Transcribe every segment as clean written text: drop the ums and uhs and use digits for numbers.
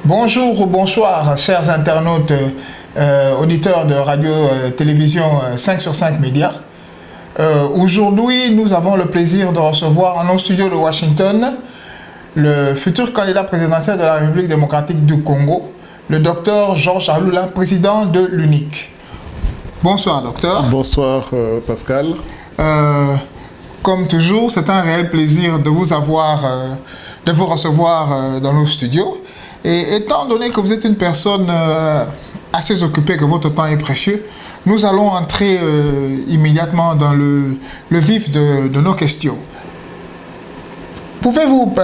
Bonjour ou bonsoir, chers internautes, auditeurs de radio-télévision 5 sur 5 médias. Aujourd'hui, nous avons le plaisir de recevoir en nos studios de Washington le futur candidat présidentiel de la République démocratique du Congo, le docteur Georges Alula, président de l'UNIC. Bonsoir, docteur. Bonsoir, Pascal. Comme toujours, c'est un réel plaisir de vous recevoir dans nos studios. Et étant donné que vous êtes une personne assez occupée, que votre temps est précieux, nous allons entrer immédiatement dans le vif de nos questions. Pouvez-vous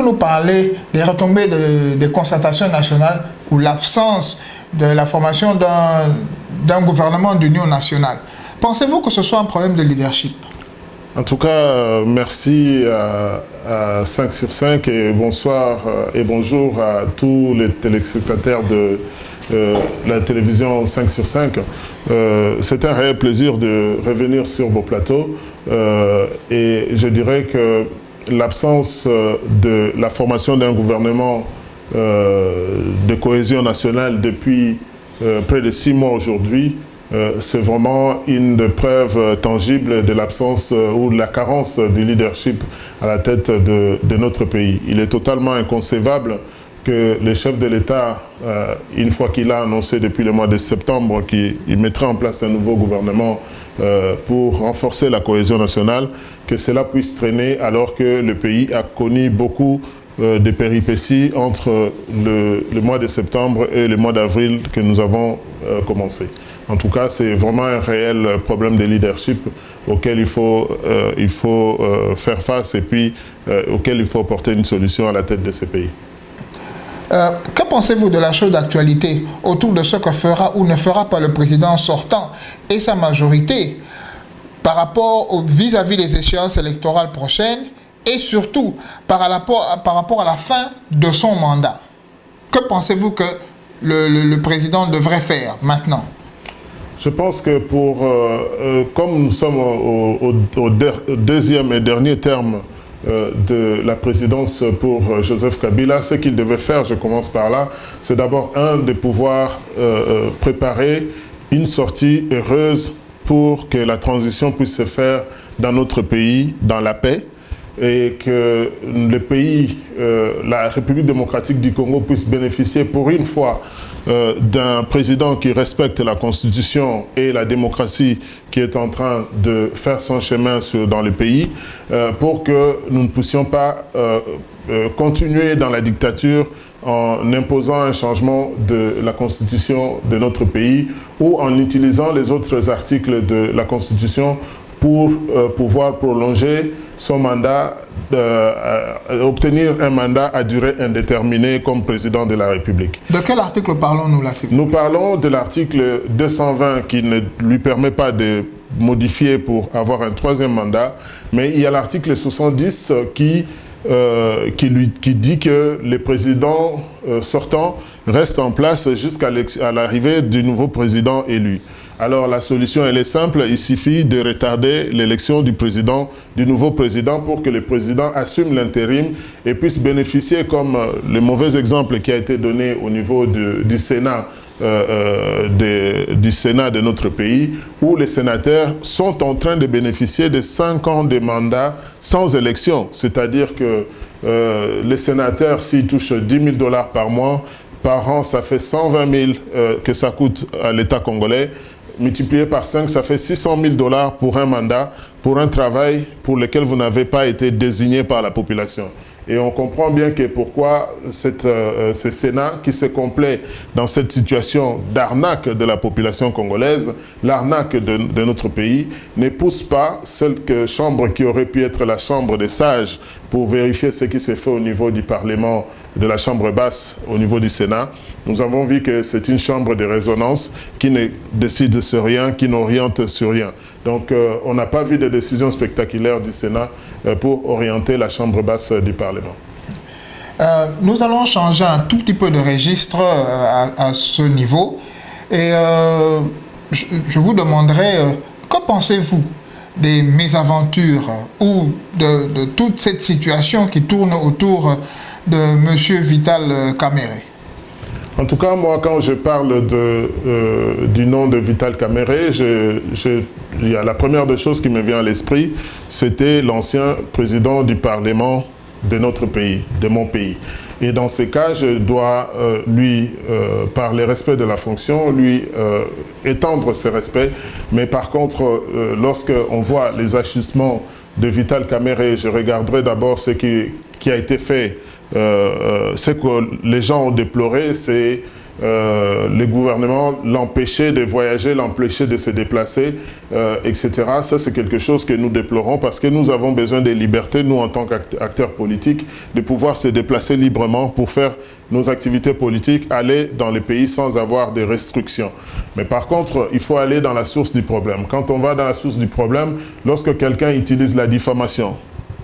nous parler des retombées des concertations nationales ou l'absence de la formation d'un gouvernement d'union nationale? Pensez-vous que ce soit un problème de leadership? En tout cas, merci à 5 sur 5 et bonsoir et bonjour à tous les téléspectateurs de la télévision 5 sur 5. C'est un réel plaisir de revenir sur vos plateaux et je dirais que l'absence de la formation d'un gouvernement de cohésion nationale depuis près de 6 mois aujourd'hui, c'est vraiment une preuve tangible de l'absence ou de la carence du leadership à la tête de notre pays. Il est totalement inconcevable que le chef de l'État, une fois qu'il a annoncé depuis le mois de septembre qu'il mettrait en place un nouveau gouvernement pour renforcer la cohésion nationale, que cela puisse traîner alors que le pays a connu beaucoup de péripéties entre le mois de septembre et le mois d'avril que nous avons commencé. En tout cas, c'est vraiment un réel problème de leadership auquel il faut faire face et puis auquel il faut apporter une solution à la tête de ces pays. Que pensez-vous de la chose d'actualité autour de ce que fera ou ne fera pas le président sortant et sa majorité par rapport vis-à-vis des échéances électorales prochaines et surtout par rapport à la fin de son mandat? Que pensez-vous que le président devrait faire maintenant? Je pense que comme nous sommes au deuxième et dernier terme de la présidence pour Joseph Kabila, ce qu'il devait faire, je commence par là, c'est d'abord de pouvoir préparer une sortie heureuse pour que la transition puisse se faire dans notre pays, dans la paix, et que le pays, la République démocratique du Congo, puisse bénéficier pour une fois d'un président qui respecte la Constitution et la démocratie qui est en train de faire son chemin dans le pays, pour que nous ne puissions pas continuer dans la dictature en imposant un changement de la Constitution de notre pays ou en utilisant les autres articles de la Constitution pour pouvoir prolonger son mandat, obtenir un mandat à durée indéterminée comme président de la République. De quel article parlons-nous là? Nous parlons de l'article 220 qui ne lui permet pas de modifier pour avoir un troisième mandat, mais il y a l'article 70 qui dit que les présidents sortants restent en place jusqu'à l'arrivée du nouveau président élu. Alors la solution, elle est simple, il suffit de retarder l'élection du nouveau président pour que le président assume l'intérim et puisse bénéficier, comme le mauvais exemple qui a été donné au niveau du Sénat, du Sénat de notre pays, où les sénateurs sont en train de bénéficier de 5 ans de mandat sans élection. C'est-à-dire que les sénateurs, s'ils touchent 10 000 $ par mois, par an, ça fait 120 000 que ça coûte à l'État congolais. Multiplié par 5, ça fait 600 000 $ pour un mandat, pour un travail pour lequel vous n'avez pas été désigné par la population. Et on comprend bien que pourquoi ce Sénat qui se complaît dans cette situation d'arnaque de la population congolaise, l'arnaque de notre pays, ne pousse pas cette chambre qui aurait pu être la chambre des sages pour vérifier ce qui s'est fait au niveau du Parlement, de la chambre basse, au niveau du Sénat. Nous avons vu que c'est une chambre de résonance qui ne décide sur rien, qui n'oriente sur rien. Donc on n'a pas vu de décision spectaculaire du Sénat pour orienter la chambre basse du Parlement. Nous allons changer un tout petit peu de registre à ce niveau. Et je vous demanderai, que pensez-vous des mésaventures ou de toute cette situation qui tourne autour de M. Vital Kamerhe? En tout cas, moi, quand je parle du nom de Vital Kamerhe, il y a la première des choses qui me vient à l'esprit, c'était l'ancien président du Parlement de notre pays, de mon pays. Et dans ces cas, je dois lui, par les respects de la fonction, lui étendre ses respects. Mais par contre, lorsqu'on voit les agissements de Vital Kamerhe, je regarderai d'abord ce qui a été fait. Ce que les gens ont déploré, c'est le gouvernement l'empêcher de voyager, l'empêcher de se déplacer, etc. Ça, c'est quelque chose que nous déplorons parce que nous avons besoin de liberté, nous, en tant qu'acteurs politiques, de pouvoir se déplacer librement pour faire nos activités politiques, aller dans les pays sans avoir des restrictions. Mais par contre, il faut aller dans la source du problème. Quand on va dans la source du problème, lorsque quelqu'un utilise la diffamation,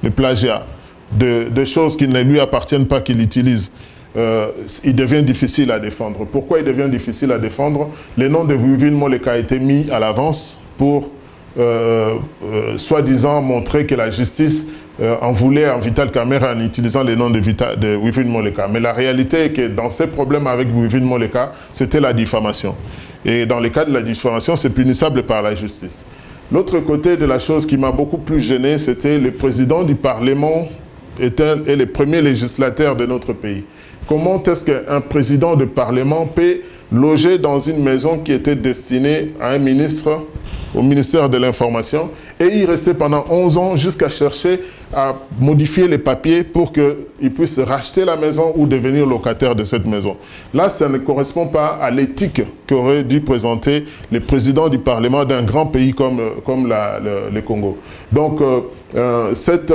le plagiat, de choses qui ne lui appartiennent pas qu'il utilise, il devient difficile à défendre. Pourquoi il devient difficile à défendre? Le nom de Wivine Moleka a été mis à l'avance pour, soi-disant, montrer que la justice en voulait en Vital Kamerhe en utilisant le nom de Wivine Moleka. Mais la réalité est que dans ces problèmes avec Wivine Moleka, c'était la diffamation. Et dans le cas de la diffamation, c'est punissable par la justice. L'autre côté de la chose qui m'a beaucoup plus gêné, c'était le président du Parlement et le premier législateur de notre pays. Comment est-ce qu'un président de Parlement peut loger dans une maison qui était destinée à un ministre, au ministère de l'Information, et y rester pendant 11 ans jusqu'à chercher à modifier les papiers pour qu'il puisse racheter la maison ou devenir locataire de cette maison. Là, ça ne correspond pas à l'éthique qu'aurait dû présenter le président du Parlement d'un grand pays comme le Congo. Donc, cette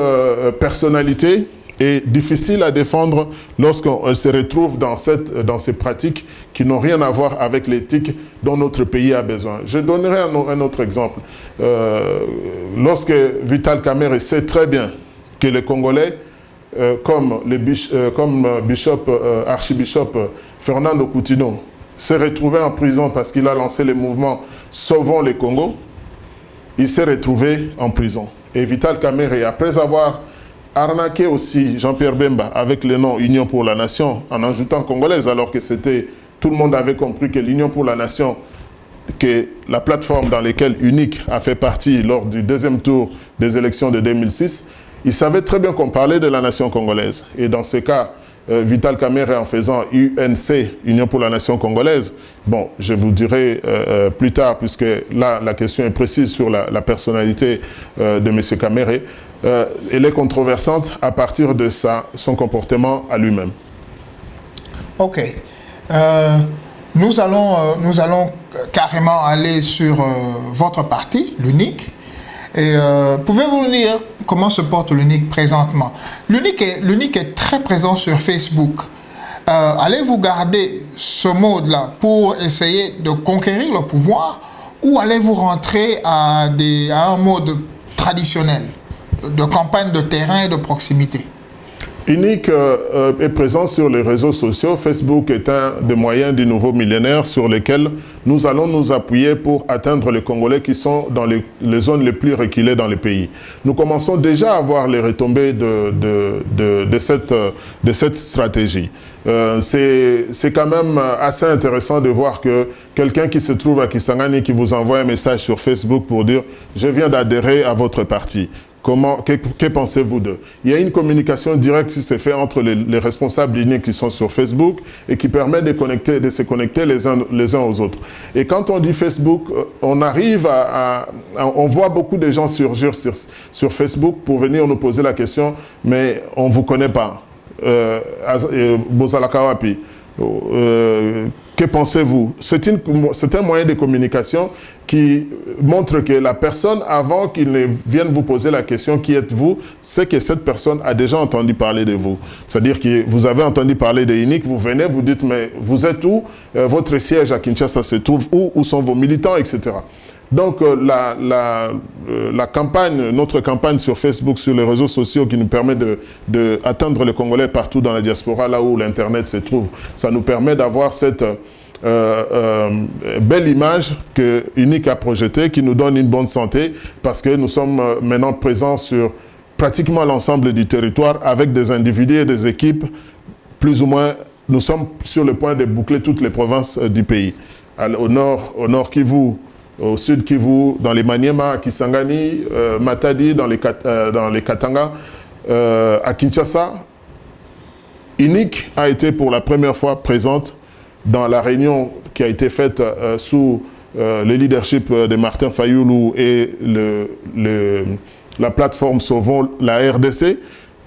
personnalité est difficile à défendre lorsqu'on se retrouve dans ces pratiques qui n'ont rien à voir avec l'éthique dont notre pays a besoin. Je donnerai un autre exemple. Lorsque Vital Kamerhe sait très bien que les Congolais, comme archibishop Fernando Coutinho, s'est retrouvé en prison parce qu'il a lancé le mouvement Sauvons les Congo, il s'est retrouvé en prison. Et Vital Kamerhe, après avoir arnaqué aussi Jean-Pierre Bemba avec le nom Union pour la Nation en ajoutant congolaise, alors que tout le monde avait compris que l'Union pour la Nation, que la plateforme dans laquelle UNIC a fait partie lors du deuxième tour des élections de 2006, il savait très bien qu'on parlait de la nation congolaise. Et dans ce cas, Vital Kamerhe en faisant UNC, Union pour la Nation congolaise, bon, je vous dirai plus tard, puisque là, la question est précise sur la personnalité de M. Kamerhe, elle est controversante à partir de son comportement à lui-même. Ok. Nous allons carrément aller sur votre parti, l'UNIC. Et pouvez-vous nous dire comment se porte l'UNIC présentement? L'UNIC est très présent sur Facebook. Allez-vous garder ce mode-là pour essayer de conquérir le pouvoir ou allez-vous rentrer à un mode traditionnel de campagne de terrain et de proximité? UNIC est présent sur les réseaux sociaux. Facebook est un des moyens du nouveau millénaire sur lesquels nous allons nous appuyer pour atteindre les Congolais qui sont dans les zones les plus reculées dans le pays. Nous commençons déjà à voir les retombées de cette stratégie. C'est quand même assez intéressant de voir que quelqu'un qui se trouve à Kisangani qui vous envoie un message sur Facebook pour dire « Je viens d'adhérer à votre parti ». Que pensez-vous d'eux? Il y a une communication directe qui s'est faite entre les responsables UNIC qui sont sur Facebook et qui permet de se connecter les uns aux autres. Et quand on dit Facebook, on arrive on voit beaucoup de gens surgir sur Facebook pour venir nous poser la question, mais on ne vous connaît pas. Bozalakawapi. Que pensez-vous? C'est un moyen de communication qui montre que la personne, avant qu'il ne vienne vous poser la question « Qui êtes-vous ?», c'est que cette personne a déjà entendu parler de vous. C'est-à-dire que vous avez entendu parler de UNIC, vous venez, vous dites « Mais vous êtes où? Votre siège à Kinshasa se trouve où? Où sont vos militants ?» etc. Donc notre campagne sur Facebook, sur les réseaux sociaux qui nous permet d'atteindre les Congolais partout dans la diaspora, là où l'Internet se trouve, ça nous permet d'avoir cette belle image que UNIC a projetée, qui nous donne une bonne santé, parce que nous sommes maintenant présents sur pratiquement l'ensemble du territoire avec des individus et des équipes plus ou moins nous sommes sur le point de boucler toutes les provinces du pays. Au nord Kivu, au sud Kivu, dans les Maniema, Kisangani, Matadi, dans les Katanga, à Kinshasa. UNIC a été pour la première fois présente dans la réunion qui a été faite sous le leadership de Martin Fayoulou et la plateforme Sauvons la RDC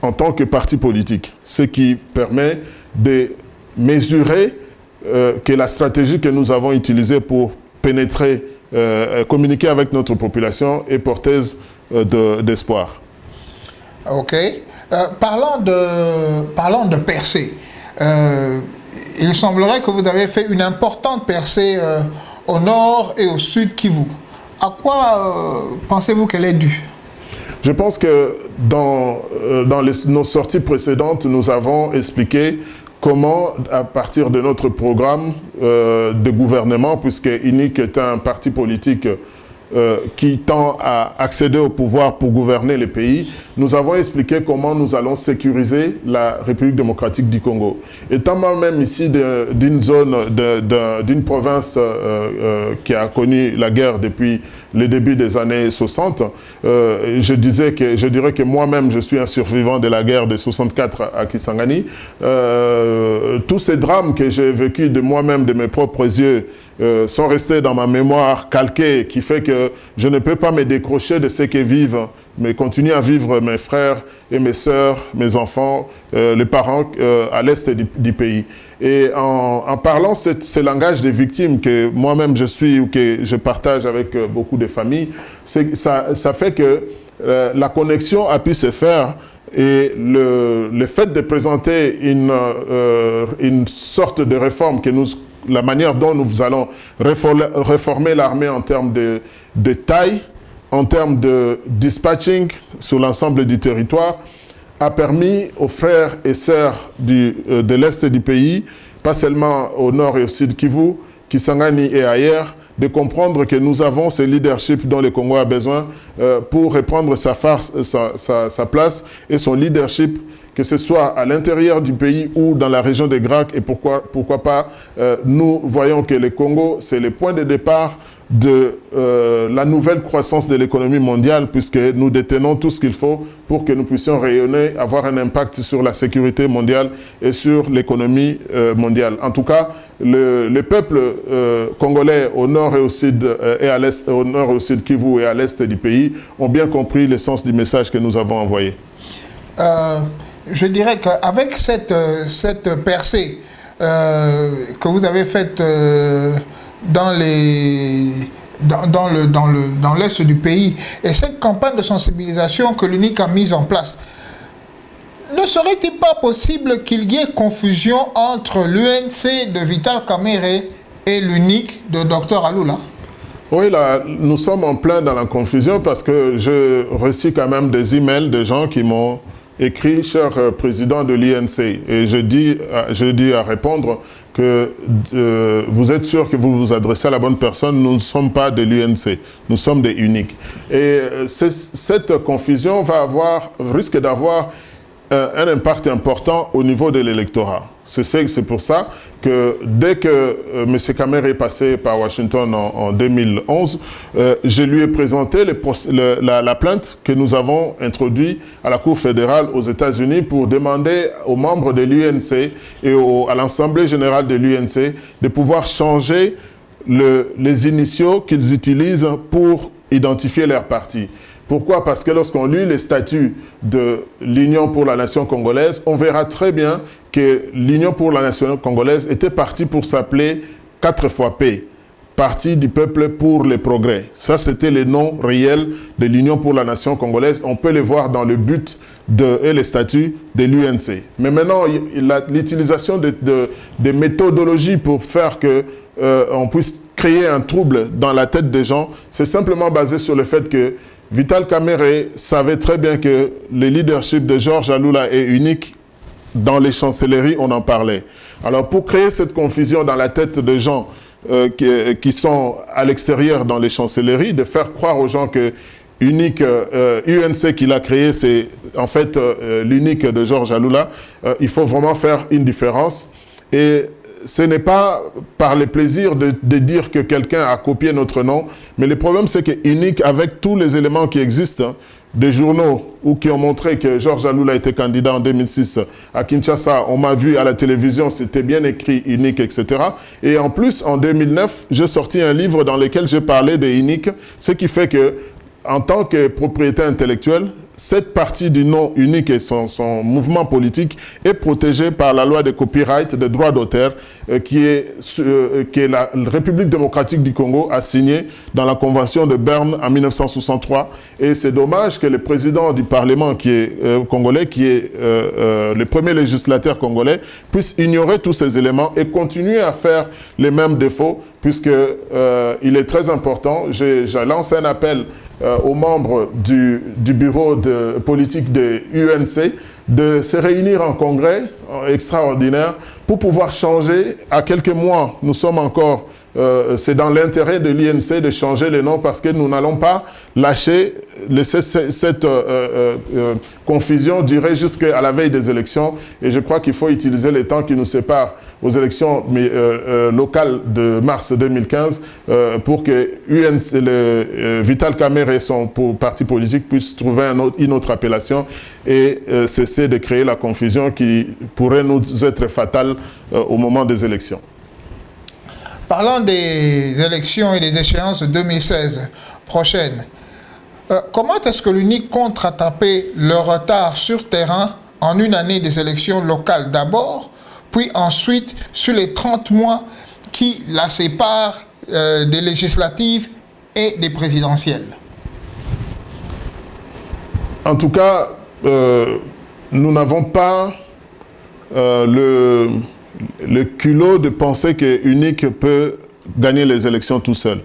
en tant que parti politique. Ce qui permet de mesurer que la stratégie que nous avons utilisée pour pénétrer, communiquer avec notre population est porteuse d'espoir. Ok. Parlant de percée, il semblerait que vous avez fait une importante percée au nord et au sud Kivu. À quoi pensez-vous qu'elle est due? Je pense que dans nos sorties précédentes, nous avons expliqué comment, à partir de notre programme de gouvernement, puisque UNIC est un parti politique qui tend à accéder au pouvoir pour gouverner les pays, nous avons expliqué comment nous allons sécuriser la République démocratique du Congo. Étant moi-même ici d'une zone, d'une province qui a connu la guerre depuis le début des années 60, je dirais que moi-même, je suis un survivant de la guerre de 64 à Kisangani. Tous ces drames que j'ai vécus de moi-même, de mes propres yeux, sont restés dans ma mémoire calquée, qui fait que je ne peux pas me décrocher de ce que vivent, mais continuer à vivre mes frères et mes sœurs, mes enfants, les parents à l'est du pays. Et en parlant ce langage des victimes que moi-même je suis ou que je partage avec beaucoup de familles, ça fait que la connexion a pu se faire. Et le fait de présenter une sorte de réforme, la manière dont nous allons réformer l'armée en termes de taille, en termes de dispatching sur l'ensemble du territoire, a permis aux frères et sœurs de l'Est du pays, pas seulement au nord et au sud Kivu, Kisangani et ailleurs, de comprendre que nous avons ce leadership dont le Congo a besoin pour reprendre sa place et son leadership, que ce soit à l'intérieur du pays ou dans la région des Gracs. Et pourquoi pas, nous voyons que le Congo, c'est le point de départ de la nouvelle croissance de l'économie mondiale, puisque nous détenons tout ce qu'il faut pour que nous puissions rayonner, avoir un impact sur la sécurité mondiale et sur l'économie mondiale. En tout cas, le peuple congolais au nord et au sud et à l'est, au nord et au sud Kivu et à l'est du pays ont bien compris le sens du message que nous avons envoyé. Je dirais qu'avec cette percée que vous avez faite dans l'est du pays et cette campagne de sensibilisation que l'UNIC a mise en place, ne serait-il pas possible qu'il y ait confusion entre l'UNC de Vital Kamerhe et l'UNIC de Dr Alula? Oui, là, nous sommes en plein dans la confusion parce que je reçois quand même des emails de gens qui m'ont écrit, cher président de l'INC, et je dis à répondre que vous êtes sûr que vous vous adressez à la bonne personne. Nous ne sommes pas de l'UNC, nous sommes des UNIC. Et cette confusion risque d'avoir un impact important au niveau de l'électorat. C'est pour ça que dès que M. Kamerhe est passé par Washington en 2011, je lui ai présenté la plainte que nous avons introduite à la Cour fédérale aux États-Unis pour demander aux membres de l'UNC et à l'Assemblée générale de l'UNC de pouvoir changer les initiaux qu'ils utilisent pour identifier leur parti. Pourquoi? Parce que lorsqu'on lit les statuts de l'Union pour la nation congolaise, on verra très bien que l'Union pour la nation congolaise était partie pour s'appeler 4 fois P, Parti du peuple pour le progrès. Ça, c'était le nom réel de l'Union pour la nation congolaise. On peut le voir dans le but et les statuts de l'UNC. Mais maintenant, l'utilisation de méthodologies pour faire qu'on puisse créer un trouble dans la tête des gens, c'est simplement basé sur le fait que Vital Kamerhe savait très bien que le leadership de Georges Alula est unique. Dans les chancelleries, on en parlait. Alors, pour créer cette confusion dans la tête des gens qui sont à l'extérieur dans les chancelleries, de faire croire aux gens que UNC qu'il a créé, c'est en fait l'unique de Georges Alula, il faut vraiment faire une différence. Et ce n'est pas par le plaisir de dire que quelqu'un a copié notre nom, mais le problème c'est que UNIC, avec tous les éléments qui existent, des journaux ou qui ont montré que Georges Aloula était candidat en 2006 à Kinshasa, on m'a vu à la télévision, c'était bien écrit UNIC, etc. Et en plus, en 2009, j'ai sorti un livre dans lequel j'ai parlé des UNIC, ce qui fait que, en tant que propriété intellectuelle, cette partie du nom unique et son mouvement politique est protégée par la loi de copyright, de droit d'auteur, qui est la République démocratique du Congo a signé dans la Convention de Berne en 1963. Et c'est dommage que le président du Parlement qui est congolais, qui est le premier législateur congolais, puisse ignorer tous ces éléments et continuer à faire les mêmes défauts, puisqu'il est très important. Je lance un appel aux membres du bureau politique de l'UNC de se réunir en congrès extraordinaire pour pouvoir changer. À quelques mois, nous sommes encore, c'est dans l'intérêt de l'INC de changer les noms parce que nous n'allons pas laisser cette confusion durer jusqu'à la veille des élections. Et je crois qu'il faut utiliser les temps qui nous séparent aux élections locales de mars 2015 pour que Vital Kamerhe et son parti politique puissent trouver une autre appellation et cesser de créer la confusion qui pourrait nous être fatale au moment des élections. Parlant des élections et des échéances 2016 prochaines, comment est-ce que l'UNIC compte rattraper le retard sur terrain en une année des élections locales d'abord, puis ensuite sur les 30 mois qui la séparent des législatives et des présidentielles? En tout cas, nous n'avons pas le culot de penser que UNIC peut gagner les élections tout seul.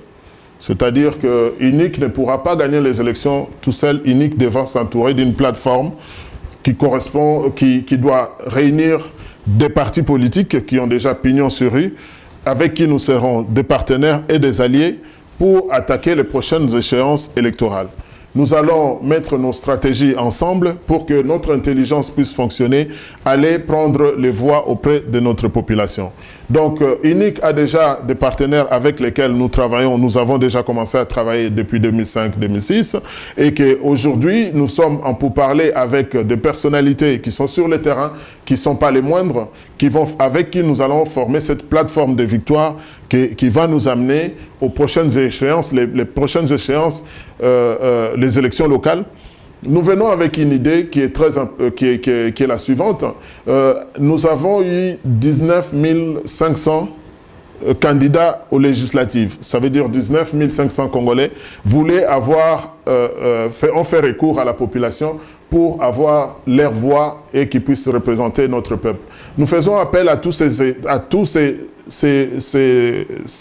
C'est-à-dire que UNIC ne pourra pas gagner les élections tout seul. UNIC devra s'entourer d'une plateforme qui correspond, qui doit réunir des partis politiques qui ont déjà pignon sur rue, avec qui nous serons des partenaires et des alliés pour attaquer les prochaines échéances électorales. Nous allons mettre nos stratégies ensemble pour que notre intelligence puisse fonctionner, aller prendre les voix auprès de notre population. Donc, UNIC a déjà des partenaires avec lesquels nous travaillons. Nous avons déjà commencé à travailler depuis 2005-2006 et qu'aujourd'hui, nous sommes en pourparlers avec des personnalités qui sont sur le terrain, qui ne sont pas les moindres, avec qui nous allons former cette plateforme de victoire qui va nous amener aux prochaines échéances, les prochaines échéances, les élections locales. Nous venons avec une idée qui est la suivante. Nous avons eu 19 500 candidats aux législatives. Ça veut dire 19 500 Congolais voulaient ont fait recours à la population pour avoir leur voix et qu'ils puissent représenter notre peuple. Nous faisons appel à tous ces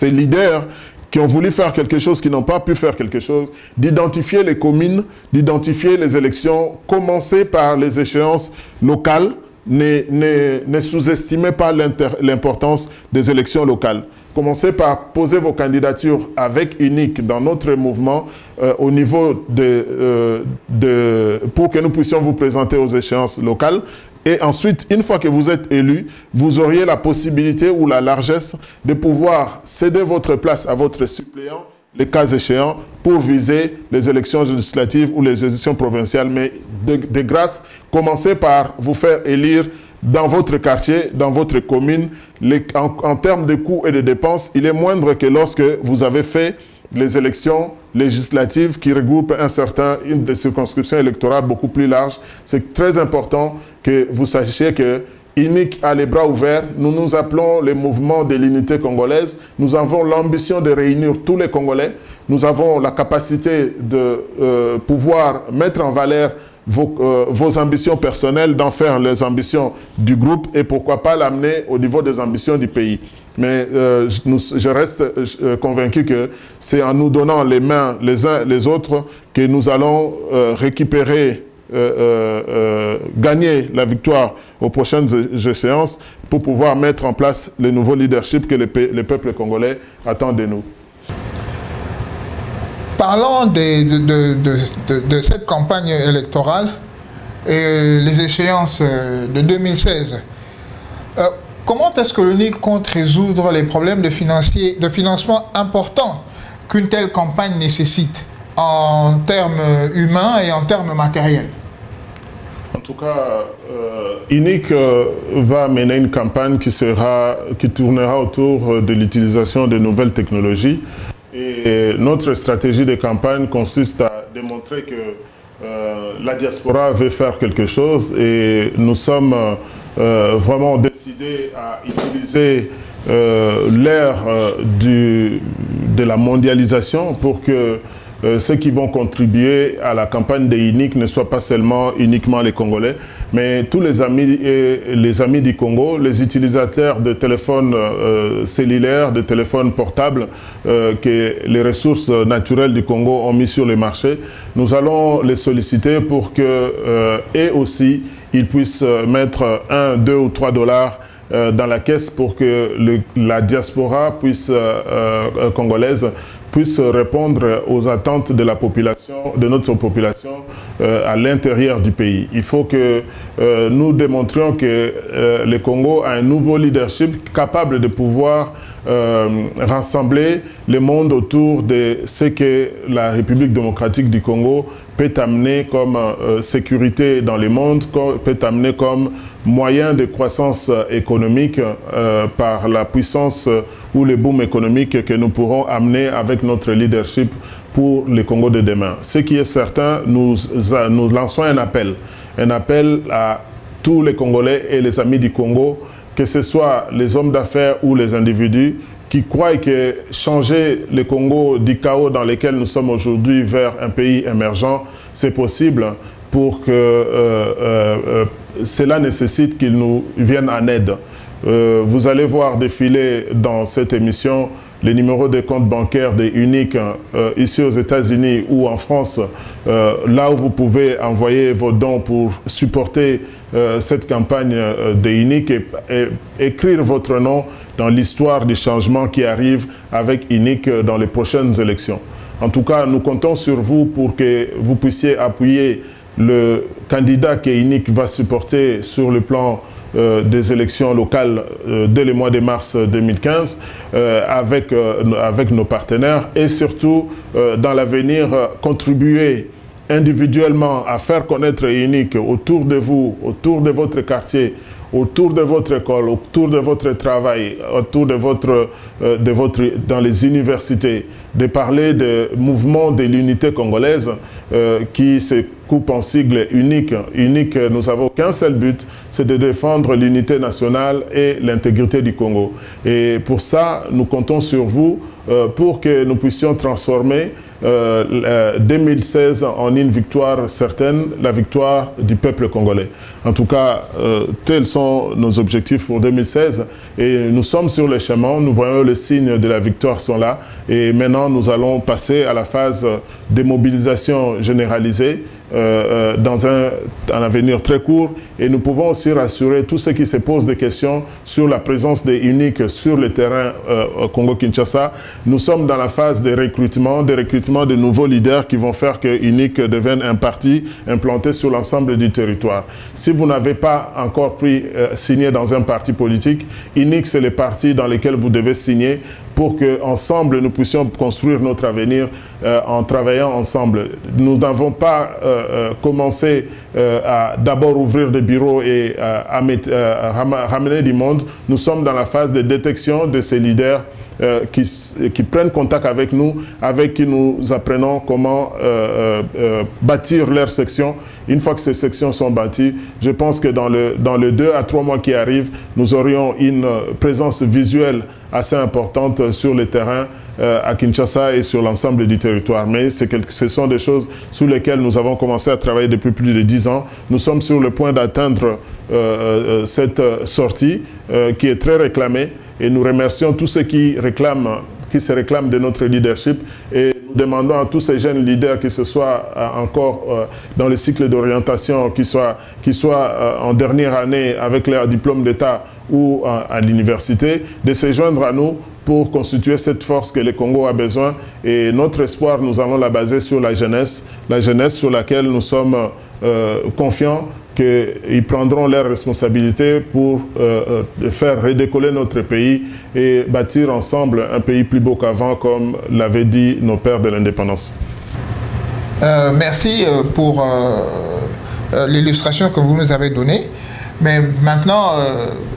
leaders qui ont voulu faire quelque chose, qui n'ont pas pu faire quelque chose, d'identifier les communes, d'identifier les élections, commencer par les échéances locales, ne sous-estimez pas l'importance des élections locales. Commencez par poser vos candidatures avec UNIC dans notre mouvement au niveau pour que nous puissions vous présenter aux échéances locales. Et ensuite, une fois que vous êtes élu, vous auriez la possibilité ou la largesse de pouvoir céder votre place à votre suppléant, les cas échéants, pour viser les élections législatives ou les élections provinciales. Mais de grâce, commencez par vous faire élire dans votre quartier, dans votre commune. En termes de coûts et de dépenses, il est moindre que lorsque vous avez fait les élections législatives qui regroupent une des circonscriptions électorales beaucoup plus large. C'est très important que vous sachiez que UNIC a les bras ouverts. Nous nous appelons les mouvements de l'unité congolaise. Nous avons l'ambition de réunir tous les Congolais. Nous avons la capacité de pouvoir mettre en valeur vos ambitions personnelles, d'en faire les ambitions du groupe et pourquoi pas l'amener au niveau des ambitions du pays. Mais je reste convaincu que c'est en nous donnant les mains les uns les autres que nous allons récupérer, gagner la victoire aux prochaines échéances pour pouvoir mettre en place le nouveau leadership que le peuple congolais attend de nous. Parlons de cette campagne électorale et les échéances de 2016. comment est-ce que l'UNIC compte résoudre les problèmes de financement importants qu'une telle campagne nécessite en termes humains et en termes matériels? En tout cas, UNIC va mener une campagne qui tournera autour de l'utilisation de nouvelles technologies. Et notre stratégie de campagne consiste à démontrer que la diaspora veut faire quelque chose et nous sommes vraiment décidés à utiliser l'ère de la mondialisation pour que ceux qui vont contribuer à la campagne de UNIC ne soient pas uniquement les Congolais, mais tous les amis du Congo, les utilisateurs de téléphones cellulaires, de téléphones portables que les ressources naturelles du Congo ont mis sur le marché. Nous allons les solliciter pour que eux aussi, ils puissent mettre 1, 2 ou 3 dollars dans la caisse pour que la diaspora congolaise puisse répondre aux attentes de la population, de notre population à l'intérieur du pays. Il faut que nous démontrions que le Congo a un nouveau leadership capable de pouvoir rassembler le monde autour de ce que la République démocratique du Congo peut amener comme sécurité dans le monde, peut amener comme moyen de croissance économique par la puissance ou le boom économique que nous pourrons amener avec notre leadership pour le Congo de demain. Ce qui est certain, nous lançons un appel à tous les Congolais et les amis du Congo, que ce soit les hommes d'affaires ou les individus, qui croient que changer le Congo du chaos dans lequel nous sommes aujourd'hui vers un pays émergent, c'est possible, pour que cela nécessite qu'ils nous viennent en aide. Vous allez voir défiler dans cette émission les numéros de compte bancaires de UNIC ici aux États-Unis ou en France, là où vous pouvez envoyer vos dons pour supporter cette campagne de UNIC et écrire votre nom dans l'histoire du changement qui arrive avec UNIC dans les prochaines élections. En tout cas, nous comptons sur vous pour que vous puissiez appuyer le candidat que UNIC va supporter sur le plan des élections locales dès le mois de mars 2015 avec nos partenaires et surtout dans l'avenir contribuer individuellement à faire connaître UNIC autour de vous, autour de votre quartier, autour de votre école, autour de votre travail, autour dans les universités, de parler de mouvement de l'unité congolaise qui se coupe en sigle unique. Unique, nous n'avons qu'un seul but, c'est de défendre l'unité nationale et l'intégrité du Congo. Et pour ça, nous comptons sur vous pour que nous puissions transformer 2016 en une victoire certaine, la victoire du peuple congolais. En tout cas, tels sont nos objectifs pour 2016 et nous sommes sur le chemin, nous voyons les signes de la victoire sont là et maintenant nous allons passer à la phase de mobilisation généralisée dans un avenir très court et nous pouvons aussi rassurer tous ceux qui se posent des questions sur la présence des UNIC sur le terrain Congo-Kinshasa. Nous sommes dans la phase de recrutement de nouveaux leaders qui vont faire que UNIC devienne un parti implanté sur l'ensemble du territoire. Si vous n'avez pas encore signé dans un parti politique, UNIC c'est le parti dans lequel vous devez signer pour qu'ensemble nous puissions construire notre avenir en travaillant ensemble. Nous n'avons pas commencé à d'abord ouvrir des bureaux et à ramener du monde. Nous sommes dans la phase de détection de ces leaders qui prennent contact avec nous, avec qui nous apprenons comment bâtir leurs sections. Une fois que ces sections sont bâties, je pense que dans les 2 à 3 mois qui arrivent, nous aurions une présence visuelle assez importante sur le terrain à Kinshasa et sur l'ensemble du territoire. Mais ce sont des choses sur lesquelles nous avons commencé à travailler depuis plus de 10 ans. Nous sommes sur le point d'atteindre cette sortie qui est très réclamée et nous remercions tous ceux qui se réclament de notre leadership et nous demandons à tous ces jeunes leaders qui se soient encore dans le cycle d'orientation, qui soient en dernière année avec leur diplôme d'État ou à l'université, de se joindre à nous pour constituer cette force que le Congo a besoin. Et notre espoir, nous allons la baser sur la jeunesse sur laquelle nous sommes confiants qu'ils prendront leurs responsabilités pour faire redécoller notre pays et bâtir ensemble un pays plus beau qu'avant, comme l'avaient dit nos pères de l'indépendance. Merci pour l'illustration que vous nous avez donnée. Mais maintenant,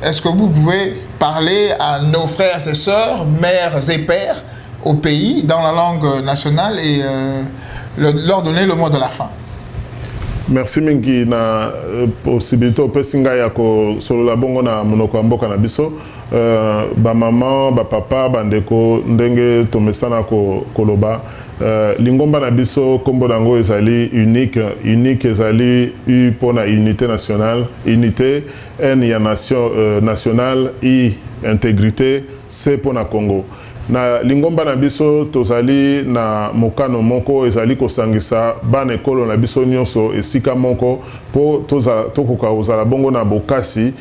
est-ce que vous pouvez parler à nos frères et sœurs, mères et pères au pays, dans la langue nationale et leur donner le mot de la fin? Merci mingi na possibilité opesinga ya ko solola bongo na monoko ya mboka na biso ba maman ba papa bandeko ndenge tomesana ko koloba lingomba na biso kombo nango ezali unique ezali u pona unité nationale unité n ya nation nationale i intégrité c pona Congo. Na lingomba na biso tozali na mokano moko ezali kosangisa bana ekolo na biso nyonso esika moko po tokoka ozala bongo na bokasi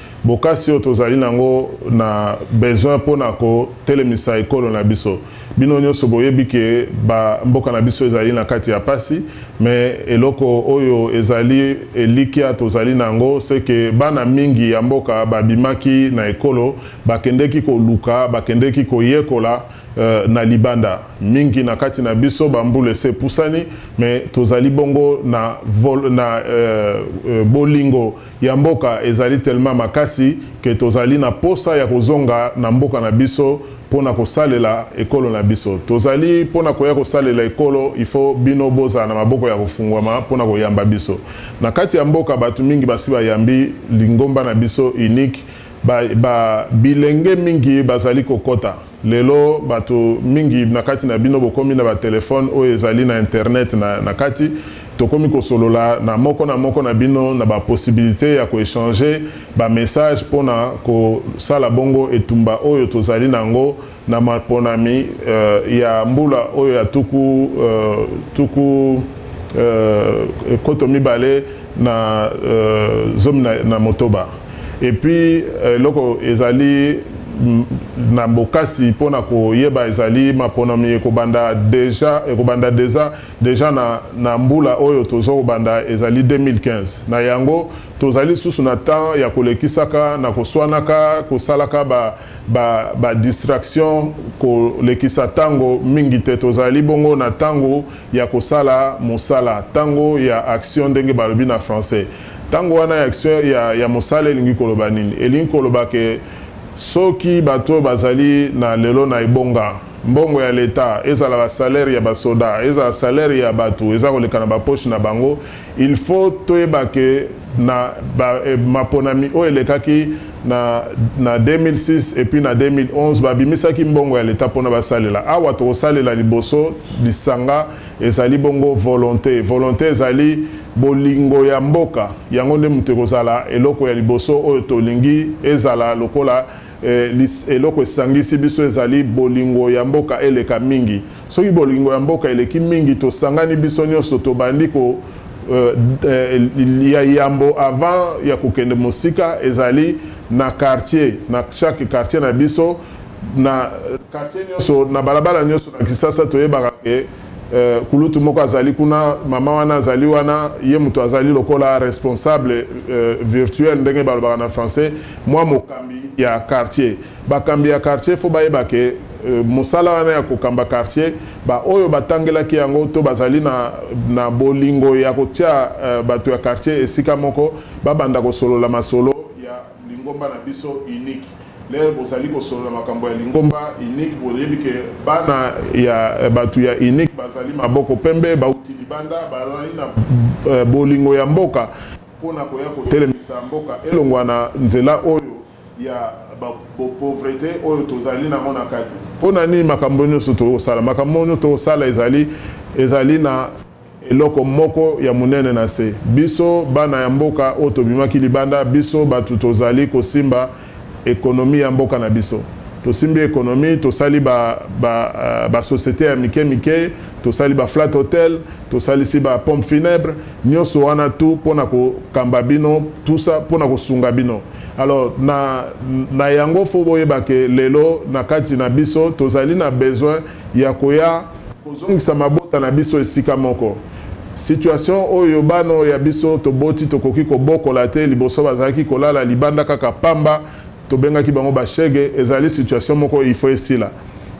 oyo tozali nango na besoin pona ko telemisa ekolo na biso. Bino nyonso boyebi ke ba mboka na biso ezali na kati ya pasi, mais eloko oyo ezali elikia tozali nango c'est que bana mingi ya mboka babimaki na ekolo bakendeki koluka bakendeki koyekola na libanda mingi na kati na biso bambule se pusani, mais tozali bongo na bolingo ya mboka ezali tellement makasi ke tozali na posa ya kozonga na mboka na biso pona kosalela ekolo na biso. Tozali pona koya kosalela ekolo il faut bino boza na maboko ya kofungwama pona koyamba biso. Na kati ya mboka batu mingi basi bayambi lingomba na biso unique ba bilenge mingi bazali kokota. Lelo batu mingi na kati na bino bokomi na ba telefone o ezali na internet na kati tokomi kosolola na moko na bino na ba possibilité ya ko échanger ba message pona ko sala bongo etumba oyo tozali nango na maponami ya mbula oyo ya tuku koto mibale na zomi na motoba. Et puis loko ezali na bokasi pona ko yeba ezali maponami ekobanda déjà na mbula oyo tozo banda ezali 2015 na yango tozali susu na temps ya kolekisaka na koswanaka kosalaka ba distraction kolekisa tango mingi te tozali bongo na tango ya kosala mosala tango ya action ndenge balobi na français tango wana ya action ya mosala elingi koloba nini elingi koloba ke soki bato bazali na lelo na ibonga mbongo ya leta ezala ba salaire ya basoda ezala salaire ya bato eza koleka na ba poche na bango il faut toyeba ke na maponami o elekaki na 2006 et puis na 2011 babimisaki mbongo ya leta pona basalela awa to salela liboso lisanga ezali bongo volonté ezali bolingo ya mboka yango nde mutu ekozala eloko ya liboso oyo tolingi ezala lokola eloko esangisi biso ezali bolingo ya mboka eleka mingi soki bolingo ya mboka eleki mingi tosangani biso nyonso tobandi ko ya yambo avant ya kokende mosika ezali na quartier na chaque quartier na biso na quartier nyonso na balabala nyonso na Kisasa toyebaka ke kulutu moko azali kuna mama wana azali wana ye mutu azali lokola responsable virtuel ndenge balobaka na français moi mokambi ya quartier bakambi ya quartier fo bayeba ke mosala wana ya kokamba quartier ba oyo batangelaki yango to bazali na bolingo ya kotia bato ya quartier esika moko babanda kosolola masolo ya lingomba na biso unique. Lero bozali kosolola makambo ya lingomba unique boyebi ke bana ya batu ya unique bazali maboko pembe bauti libanda bazali na bolingo ya mboka pona koya kotelemisa mboka elongwa na nzela oyo ya pauvreté oyo tozali na mona kati pona nini makambo nyonso tosala makambo nyonso tosala ezali na eloko moko ya munene na se biso bana ya mboka oyo tobimaki libanda biso batu tozali kosimba économie ya mboka na biso tosimbi économie tosali ba société ya mike tosali ba flat hotel tosali si ba pompe funèbre nyonso wana tout pona ko kamba bino tout ça pona ko sunga bino. Alors na yango fo boyeba ke lelo na kati na biso tozali na besoin ya koya kozongisa mabota na biso esika moko situation oyo bano ya biso toboti tokoki kobokola te liboso bazalaki kolala libanda kaka pamba tobengaki bango bashege ezali situation moko il faut esila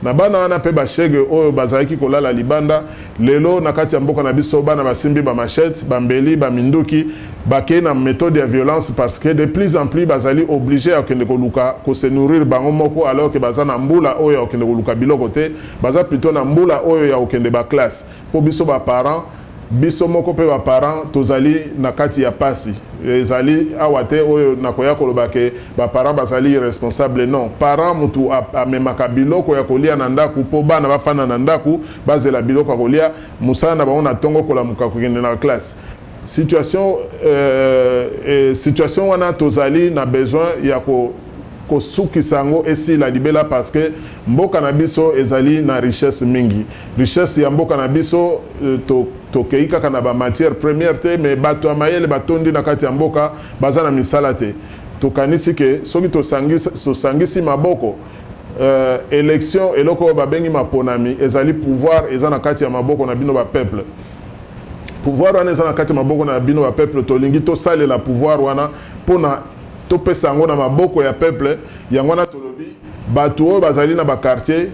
na bana wana pe bashege oyo bazalaki kolala libanda lelo na kati ya mboka na biso bana basimbi ba machette bambeli baminduki bakei na méthode ya violence parce que de plus en plus bazali obligé à kende koluka ko se nourrir bango moko alors que baza na mbula oyo okende koluka biloko te baza plutôt na mbula oyo ya okende ba classe po biso ba parents biso moko pe ba parents tozali na kati ya pasi ezali awate oyo nakoya koloba ke ba parents bazali responsable non parents mutu amemaka biloko ya kolia na ndaku po bana bafana na ndaku bazela biloko ya kolia musana na bango na tongo kolamuka kokende na classe situation wana tozali na besoin ya kosukisa yango esila libela parce que mboka na biso ezali na richesse mingi richesse ya mboka na biso tokei kaka na ba matière première te mais bato ya mayele batondi na kati ya mboka baza na misala te tokanisi ke soki tosangisi maboko élection eloko oyo babengi maponami ezali pouvoir eza na kati ya maboko na bino ba peuple pouvoir wana eza na kati ya maboko na bino ba peuple tolingi tosalela pouvoir wana mpona topesa yango na maboko ya peuple yango wana tolobi bato oyo bazali na bakartier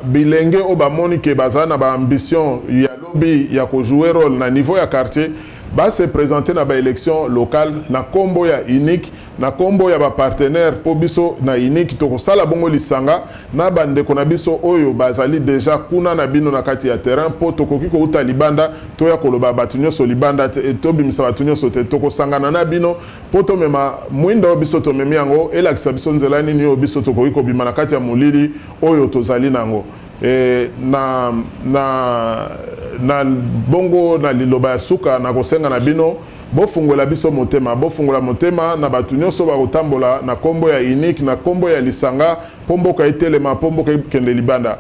bilenge oyo bamoni ke bazala na baambition ya lobi ya kojouer rôle na niveau ya quartier base présenter na baélection locale na kombo ya unique na kombo ya bapartenaire po biso na unique tokosala bongo lisanga na bandeko na biso oyo bazali deja kuna na bino na kati ya terrain po tokoki kouta libanda toya koloba bato nyonso libanda tobimisa bato nyonso te tokosangana na bino po tomema mwinda oyo biso tomemi yango elakisa biso nzela nini oyo biso tokoki kobima na kati ya molili oyo tozali nango na bongo na liloba ya suka na kosenga na bino bofungola biso motema bofungola motema na bato nyonso bakotambola na kombo ya unique na kombo ya lisanga pomboka etelema pomboka kende libanda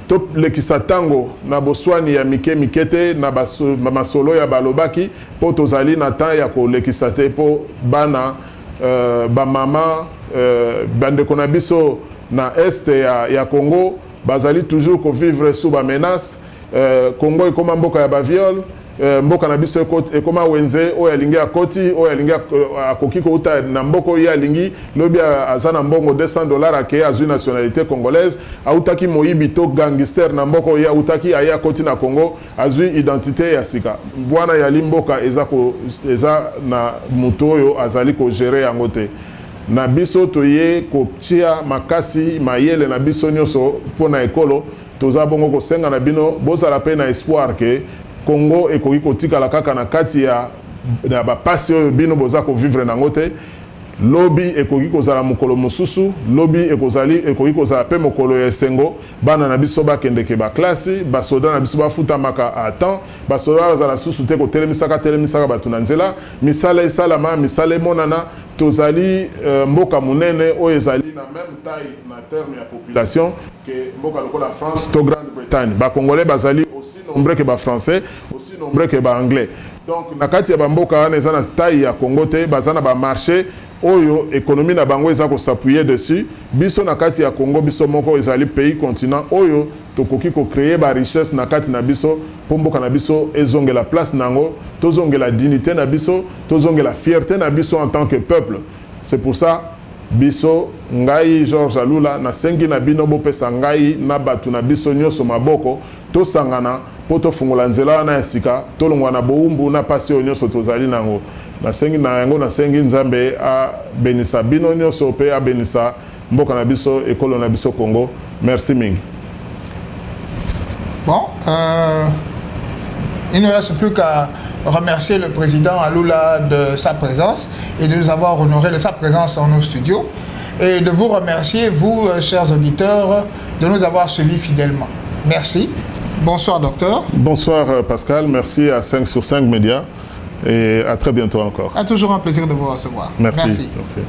to lekisa tango na boswani ya mike mikete na masolo ya balobaki po tozali na temps ya kolekisa te po bana bamama bandeko na biso na este ya Congo bazali toujours ko vivre sous ba menace Congo ekoma mboka ya baviol mboka na biso ekoma wenze oyo alingi akoti oyo alingi akoki kouta na mboko oyo alingi lobi aza na mbongo $200 ake azwi nationalité congolaise autaki moyibi to gangster na mboko oyo autaki aya akoti na Congo azwi identité ya sika bwana yali mboka eza na mutu oyo azali kogere yango te na biso toye kotia makasi mayele na biso nyonso mpona ekolo toza bongo kosenga na bino bozala pe na espoir ke Congo ekoki kotikala kaka na kati ya bapasi oyo bino boza kovivre nango te lobi ekoki kozala mokolo mosusu lobi ekoki kozala pe mokolo ya esengo bana na biso bakendeke baklasi basoda na biso bafutamaka a temps basoda bazala susu te kotelemisaka bato na nzela misala esalama misala emonana tozali mboka munene oyo ezali na même taille na terme ya population ke mboka lokola France to Grande-Bretagne bakongolais bazali aussi nombreux que bafrançais aussi nombreux que baanglais donc na kati ya bamboka wana eza na taille ya Congo te baza na bamarché oyo économie na bango eza s'appuyer dessus biso na kati ya Congo biso moko ezali pays continent oyo tokoki ko créer ba richesse na kati na biso pomboka na biso ezongela place nango tozongela dignité na biso tozongela fierté na biso en tant que peuple c'est pour ça biso ngai Georges Alula na sengi na bino bopesa ngai na batu na biso nyonso maboko tosangana po tofungola nzela wana ya sika tolongwa na boumbu na pasi oyo nyonso tozali nango nasengi nzambe a benisa bino nyonso pe a benisa mboka na biso ekolo na biso Congo. Merci mingi. Bon, il ne reste plus qu'à remercier le président Alula de sa présence et de nous avoir honoré de sa présence en nos studios et de vous remercier, vous, chers auditeurs, de nous avoir suivis fidèlement. Merci. Bonsoir, docteur. Bonsoir, Pascal. Merci à 5 sur 5 Médias. Et à très bientôt encore. C'est toujours un plaisir de vous recevoir. Merci. Merci.